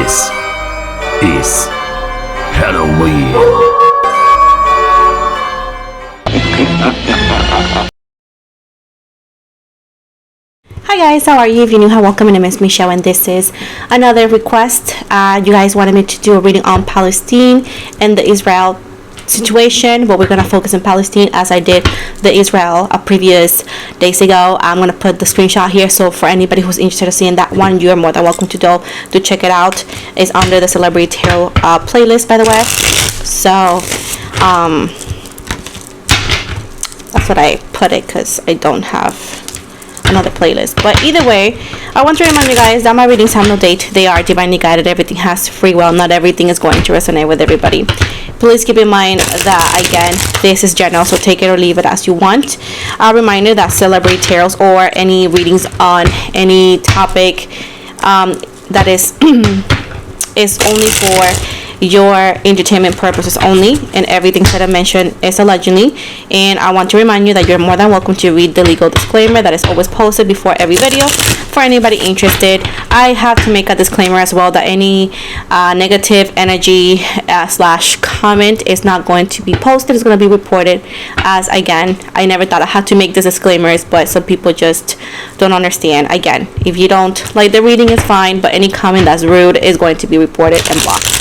This is Halloween. Hi guys, how are you? If you're new, hi, welcome. My name is Michelle and this is another request. You guys wanted me to do a reading on Palestine and the Israel situation, but we're going to focus on Palestine as I did the Israel previous days ago. I'm going to put the screenshot here, so for anybody who's interested in seeing that one, you're more than welcome to check it out. It's under the Celebrity Tarot playlist, by the way. So that's what I put it, because I don't have another playlist. But either way, I want to remind you guys that my readings have no date. They are divinely guided. Everything has free will. Not everything is going to resonate with everybody. Please keep in mind that, again, this is general, so take it or leave it as you want. A reminder that Celebrity Tarots or any readings on any topic that is is only for your entertainment purposes only, and everything that I mentioned is allegedly. And I want to remind you that you're more than welcome to read the legal disclaimer that is always posted before every video for anybody interested. I have to make a disclaimer as well that any negative energy slash comment is not going to be posted. It's going to be reported. As again, I never thought I had to make these disclaimers, but some people just don't understand. Again, if you don't like the reading, it's fine, but any comment that's rude is going to be reported and blocked.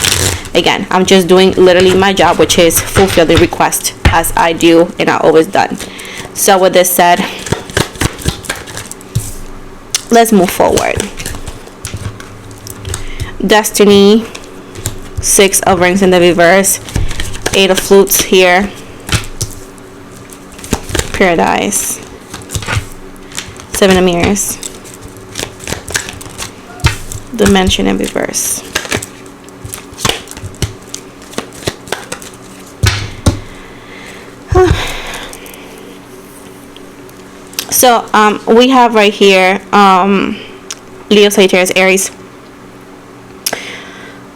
Again, I'm just doing literally my job, which is fulfill the request as I do and I always done. So with this said, let's move forward. Destiny, 6 of rings in the reverse, 8 of flutes here, paradise, 7 of mirrors, dimension in reverse. So we have right here Leo, Sagittarius, Aries,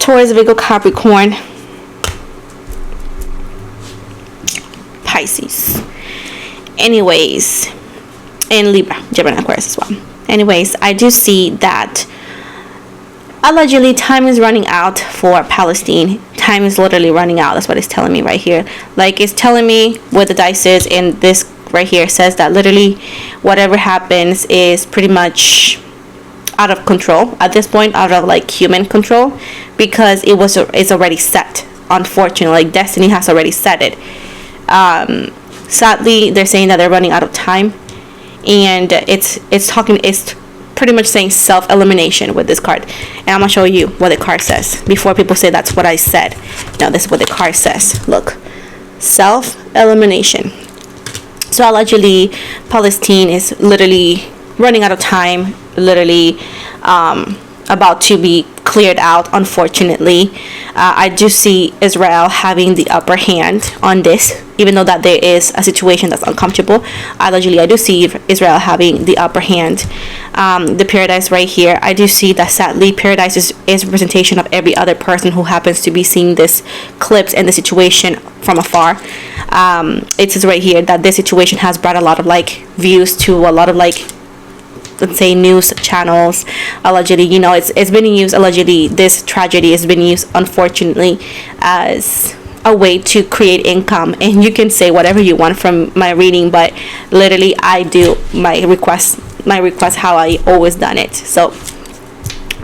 Taurus, Virgo, Capricorn, Pisces. Anyways, and Libra, Gemini, Aquarius as well. Anyways, I do see that allegedly time is running out for Palestine. Time is literally running out. That's what it's telling me right here. Like, it's telling me what the dice is, and this right here says that literally whatever happens is pretty much out of control at this point, out of like human control, because it's already set. Unfortunately, like destiny has already set it. Sadly, they're saying that they're running out of time, and it's pretty much saying self-elimination with this card. And I'm gonna show you what the card says before people say that's what I said. No, this is what the card says. Look, self-elimination. So allegedly, Palestine is literally running out of time, literally about to be cleared out, unfortunately. I do see Israel having the upper hand on this, even though that there is a situation that's uncomfortable. Allegedly, I do see Israel having the upper hand. The paradise right here, I do see that sadly paradise is representation of every other person who happens to be seeing this clips and the situation from afar. It says right here that this situation has brought a lot of like views to a lot of like, let's say, news channels. Allegedly, you know, it's been used, allegedly this tragedy has been used, unfortunately, as a way to create income. And you can say whatever you want from my reading, but literally I do my request how I always done it. So,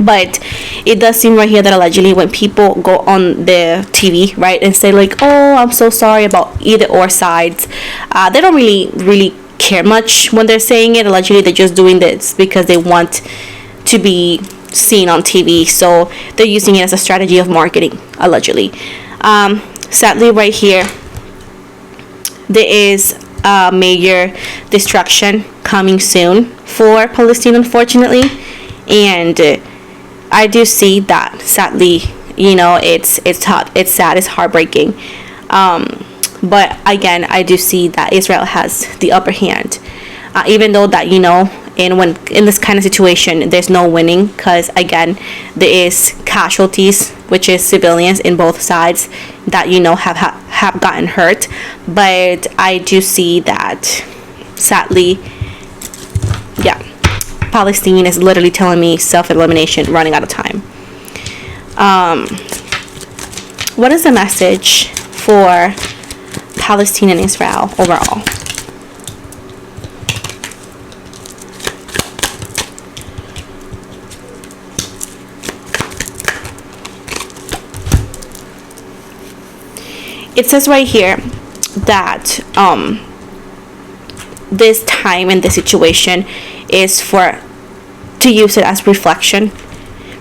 but it does seem right here that allegedly when people go on the TV, right, and say like, oh, I'm so sorry about either or sides, they don't really care much when they're saying it. Allegedly, they're just doing this because they want to be seen on TV, so they're using it as a strategy of marketing, allegedly. Sadly, right here, there is a major destruction coming soon for Palestine, unfortunately, and I do see that. Sadly, you know, it's sad, it's heartbreaking. But again, I do see that Israel has the upper hand, even though that, you know, and when in this kind of situation there's no winning, because again there is casualties, which is civilians in both sides that, you know, have gotten hurt. But I do see that sadly, yeah, Palestine is literally telling me self-elimination, running out of time. What is the message for Palestine and Israel overall? It says right here that this time and this situation is to use it as reflection.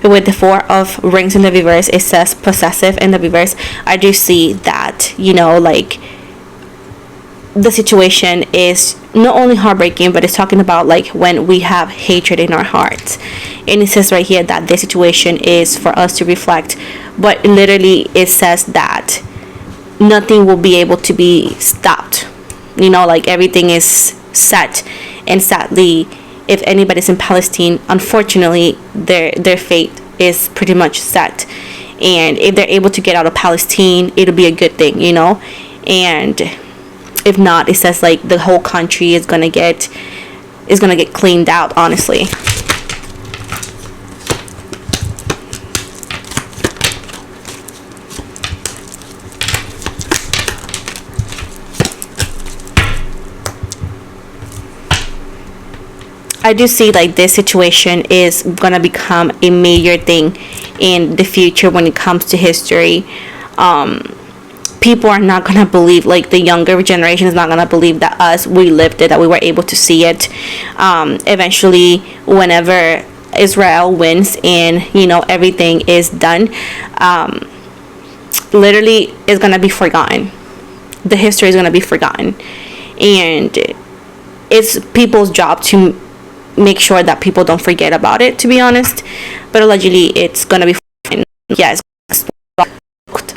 With the Four of Rings in the reverse, it says possessive in the reverse. I do see that, like, the situation is not only heartbreaking, but it's talking about like when we have hatred in our hearts. And it says right here that this situation is for us to reflect, but literally it says that nothing will be able to be stopped. Like everything is set, and sadly, if anybody's in Palestine, unfortunately, their fate is pretty much set. And if they're able to get out of Palestine, it'll be a good thing, And if not, it says like the whole country is gonna get cleaned out, honestly. I do see like this situation is gonna become a major thing in the future when it comes to history. People are not gonna believe, like the younger generation is not gonna believe that we lived it, that we were able to see it. Eventually, whenever Israel wins and everything is done, literally is gonna be forgotten. The history is gonna be forgotten, and it's people's job to make sure that people don't forget about it, to be honest. But allegedly it's gonna be fine. Yeah, it's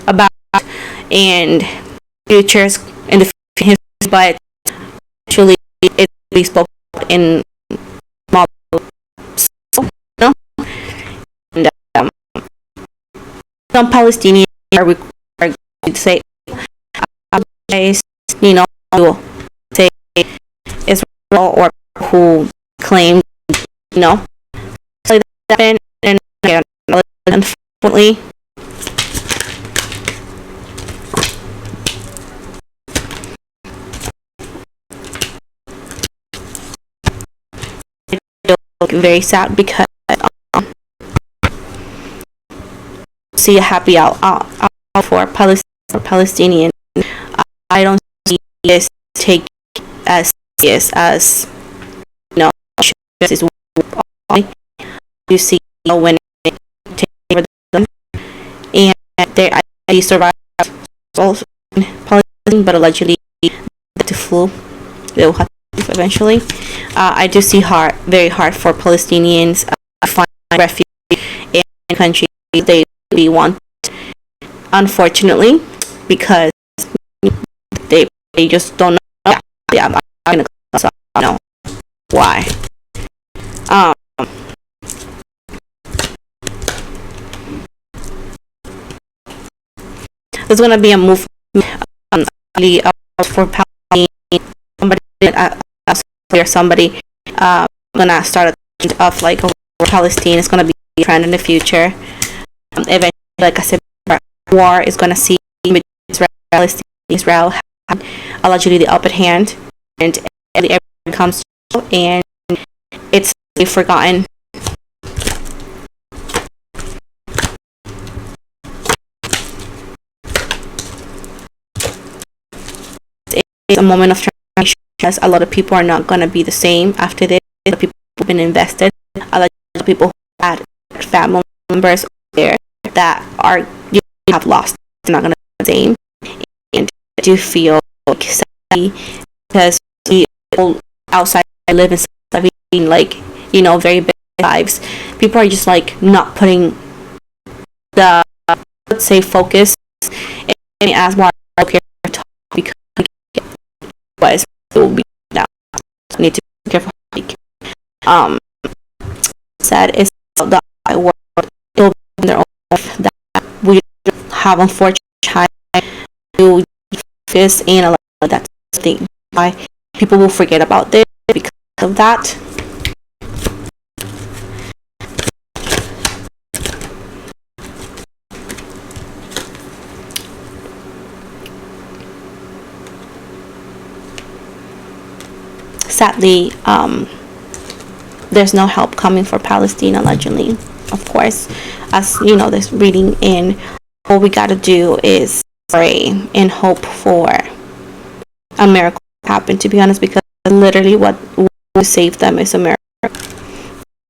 about and futures in the future, but actually it will be spoken in small, and some Palestinians are required to say, who say Israel or who claim, so that, and unfortunately, very sad because see a happy out for Palestinians. I don't see this take as serious as is. You see when it takes over them, and they survived also in Palestine, but allegedly to flu they will have to eventually. I do see very hard for Palestinians to find refuge in a country they really want, unfortunately, because they just don't know. Yeah, I'm gonna know why. There's gonna be a movement for Palestine. Somebody gonna start a of like Palestine. It's gonna be a trend in the future. Eventually, like I said, war is gonna see Israel have allegedly the upper hand, and everyone comes to, and it's forgotten. It's a moment of transition, as a lot of people are not going to be the same after this. A lot of people have been invested. A lot of people who had family members there that have lost. It's not going to be the same. And I do feel like sad because we all outside live in living like very big lives. People are just like not putting the, let's say, focus and as more okay because otherwise it will be down. So need to be careful. Sad is that I work in their own life, that we have unfortunate child to face and a lot of that thing. Why people will forget about this because of that. sadly, there's no help coming for Palestine, allegedly. Of course, as you know, this reading in, all we gotta do is pray and hope for a miracle to happen, to be honest, because literally what will save them is a miracle.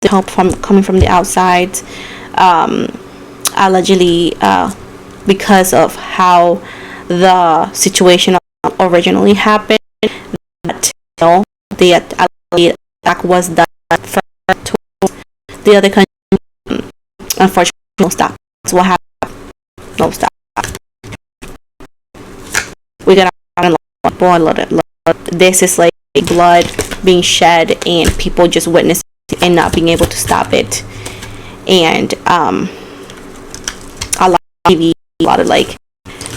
The help from coming from the outside, allegedly, because of how the situation originally happened, that the attack was done for the other country. Unfortunately, no stop. That's what happened. No stop. We got this is like blood being shed and people just witnessing and not being able to stop it. And a lot of TV, a lot of like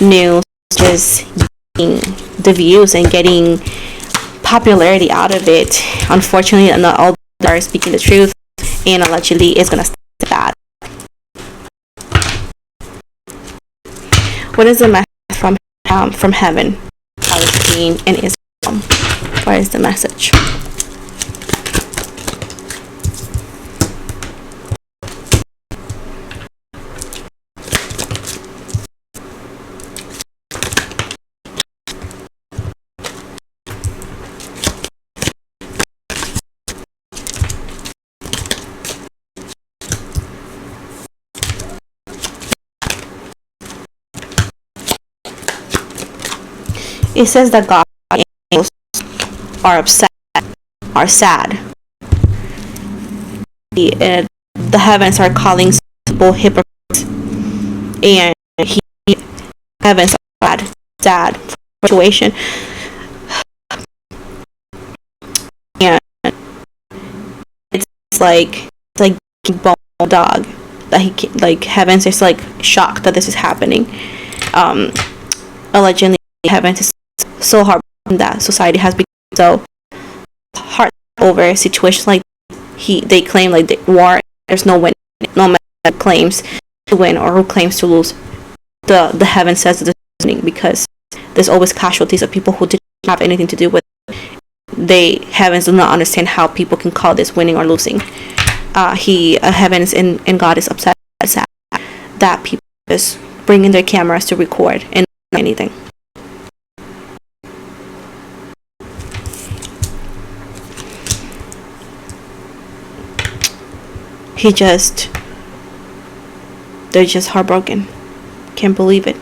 news, just getting the views and getting popularity out of it. Unfortunately, not all are speaking the truth, and allegedly it's gonna stay that. What is the message from heaven, Palestine, and Israel? What is the message? It says that God and angels are upset, are sad. The heavens are calling people hypocrites, and heavens are sad situation. And it's like bone dog that he like heavens is like shocked that this is happening. Allegedly, heavens is so hard that society has become so hard over situations like they claim like the war. There's no win, no man that claims to win or who claims to lose. The heaven says that it's winning because there's always casualties of people who didn't have anything to do with it. Heavens do not understand how people can call this winning or losing. Heavens and God is upset that people just bring in their cameras to record and not anything. They're just heartbroken. Can't believe it.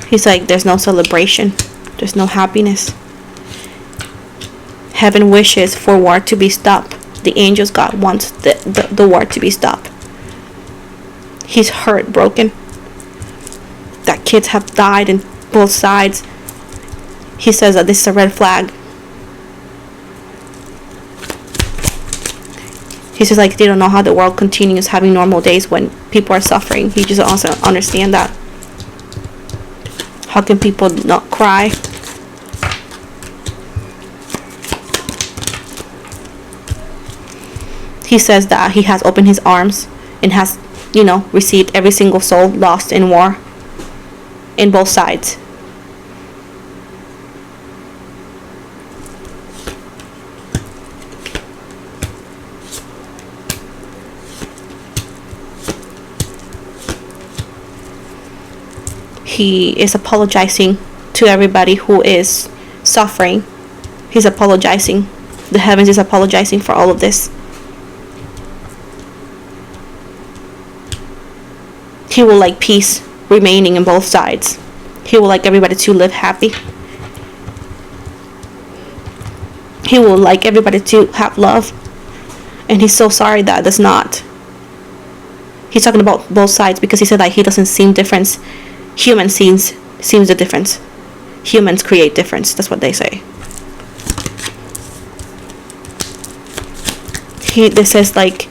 He's like, there's no celebration. There's no happiness. Heaven wishes for war to be stopped. The angels, God wants the war to be stopped. He's heartbroken that kids have died in both sides. He says that this is a red flag. He says like they don't know how the world continues having normal days when people are suffering. He just also understand that. How can people not cry? He says that he has opened his arms and has, received every single soul lost in war in both sides. He is apologizing to everybody who is suffering. He's apologizing. The heavens is apologizing for all of this. He will like peace remaining in both sides. He will like everybody to live happy. He will like everybody to have love. And he's so sorry that does not. He's talking about both sides because he said that he doesn't see difference. Human seems the difference. Humans create difference. That's what they say. This says like,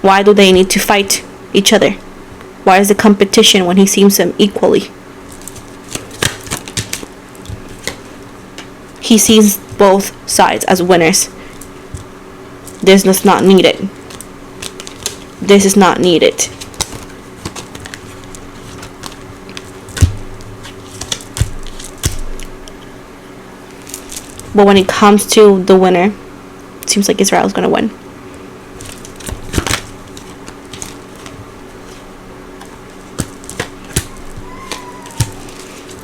why do they need to fight each other? Why is the competition when he sees them equally? He sees both sides as winners. This does not need it. This is not needed. But when it comes to the winner, it seems like Israel's gonna win.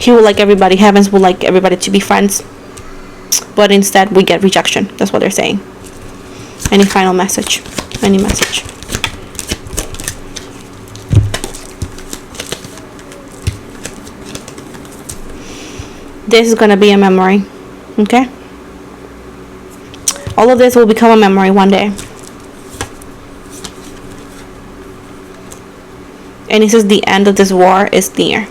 He will like everybody. Heavens will like everybody to be friends. But instead, we get rejection. That's what they're saying. Any final message? Any message? This is gonna be a memory. Okay? All of this will become a memory one day. And he says the end of this war is near.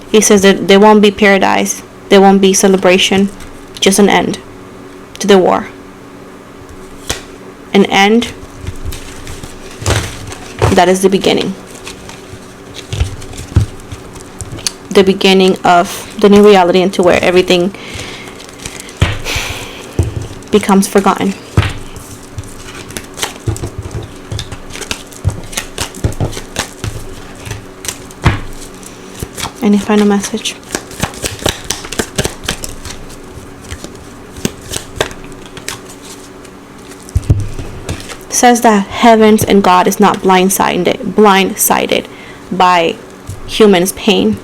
He says that there won't be paradise. There won't be celebration. Just an end to the war. An end that is the beginning. The beginning of the new reality into where everything becomes forgotten. Any final message? Says that heavens and God is not blindsided by humans' pain.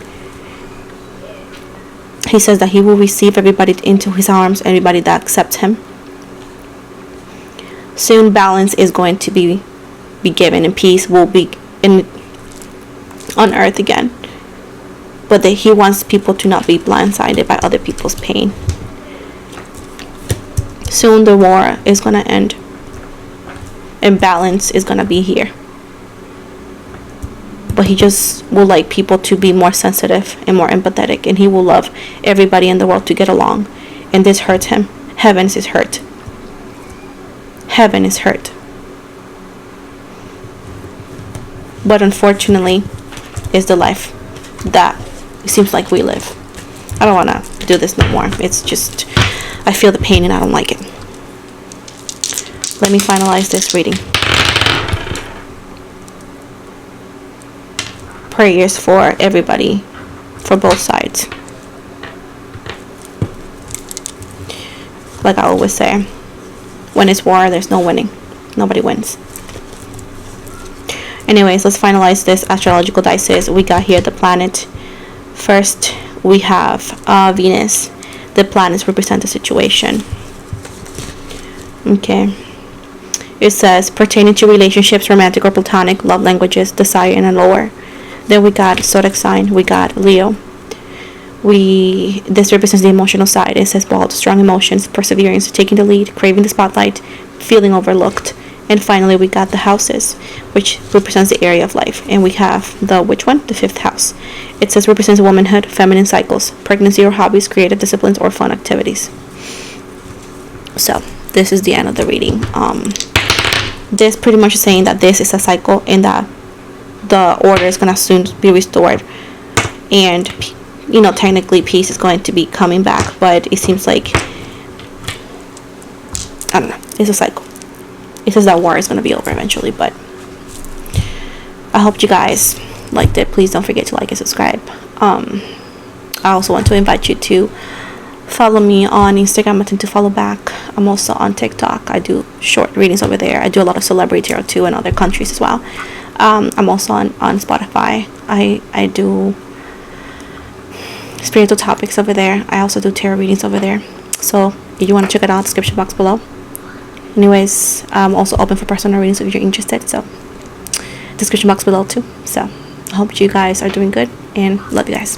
He says that he will receive everybody into his arms, everybody that accepts him. Soon balance is going to be given and peace will be on earth again. But that he wants people to not be blindsided by other people's pain. Soon the war is going to end. And balance is going to be here. But he just will like people to be more sensitive and more empathetic. And he will love everybody in the world to get along. And this hurts him. Heavens is hurt. Heaven is hurt. But unfortunately, is the life that it seems like we live. I don't want to do this no more. It's just, I feel the pain and I don't like it. Let me finalize this reading. Prayers for everybody, for both sides. Like I always say, when it's war, there's no winning. Nobody wins. Anyways, let's finalize this astrological dices. We got here the planet. First, we have Venus. The planets represent the situation. Okay. It says, pertaining to relationships, romantic or platonic, love languages, desire, and a lower. Then we got zodiac sign. We got Leo. This represents the emotional side. It says bold, strong emotions, perseverance, taking the lead, craving the spotlight, feeling overlooked. And finally, we got the houses, which represents the area of life. And we have which one? The 5th house. It says represents womanhood, feminine cycles, pregnancy or hobbies, creative disciplines, or fun activities. So, this is the end of the reading. This pretty much is saying that this is a cycle and that the order is going to soon be restored. And, technically peace is going to be coming back. But it seems like, I don't know, it's a cycle. It says that war is going to be over eventually, but I hope you guys liked it. Please don't forget to like and subscribe. I also want to invite you to follow me on Instagram. I tend to follow back. I'm also on TikTok. I do short readings over there. I do a lot of celebrity tarot too in other countries as well. I'm also on Spotify. I do spiritual topics over there. I also do tarot readings over there. So if you want to check it out, description box below. Anyways, I'm also open for personal readings if you're interested. So description box below too. So I hope you guys are doing good and love you guys.